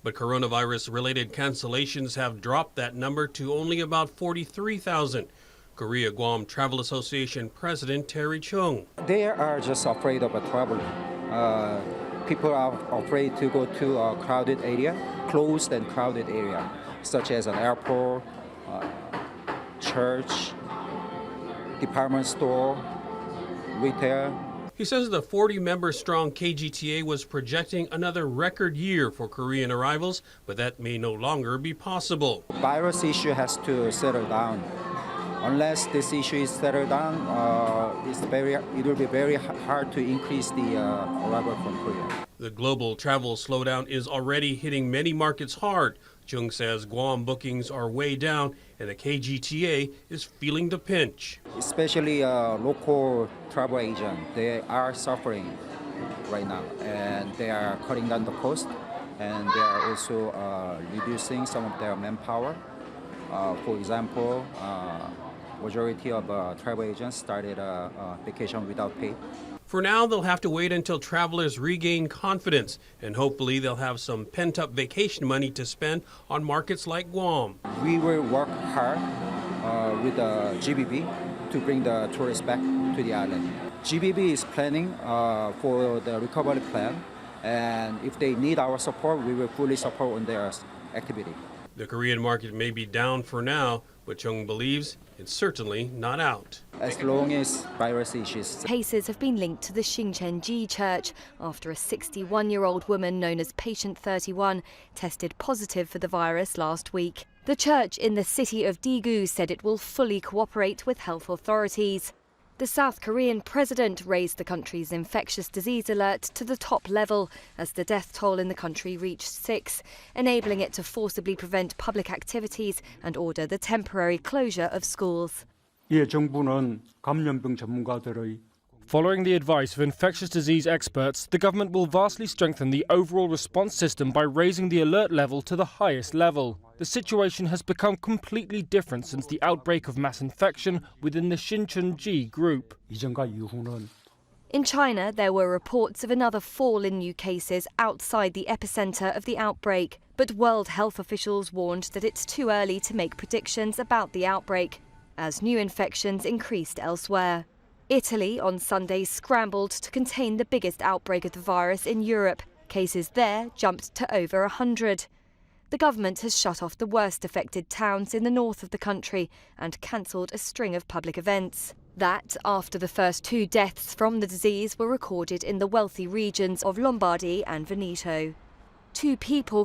But coronavirus-related cancellations have dropped that number to only about 43,000. Korea-Guam Travel Association President Terry Chung. They are just afraid of traveling. People are afraid to go to a crowded area, closed and crowded area, such as an airport, church, department store, retail. He says the 40-member-strong KGTA was projecting another record year for Korean arrivals, but that may no longer be possible. The virus issue has to settle down. Unless this issue is settled down, it will be very hard to increase the arrival from Korea. The global travel slowdown is already hitting many markets hard. Chung says Guam bookings are way down and the KGTA is feeling the pinch. Especially local travel agents, they are suffering right now and they are cutting down the cost and they are also reducing some of their manpower. For example, majority of travel agents started vacation without pay. For now, they'll have to wait until travelers regain confidence, and hopefully they'll have some pent-up vacation money to spend on markets like Guam. We will work hard with the GBB to bring the tourists back to the island. GBB is planning for the recovery plan, and if they need our support, we will fully support on their activity. The Korean market may be down for now, but Chung believes it's certainly not out. As long as virus issues. Cases have been linked to the Shincheonji Church after a 61-year-old woman known as Patient 31 tested positive for the virus last week. The church in the city of Daegu said it will fully cooperate with health authorities. The South Korean president raised the country's infectious disease alert to the top level as the death toll in the country reached 6, enabling it to forcibly prevent public activities and order the temporary closure of schools. Following the advice of infectious disease experts, the government will vastly strengthen the overall response system by raising the alert level to the highest level. The situation has become completely different since the outbreak of mass infection within the Shincheonji group. In China, there were reports of another fall in new cases outside the epicenter of the outbreak. But World Health officials warned that it's too early to make predictions about the outbreak, as new infections increased elsewhere. Italy on Sunday scrambled to contain the biggest outbreak of the virus in Europe. Cases there jumped to over 100. The government has shut off the worst affected towns in the north of the country and cancelled a string of public events. That after the first 2 deaths from the disease were recorded in the wealthy regions of Lombardy and Veneto. 2 people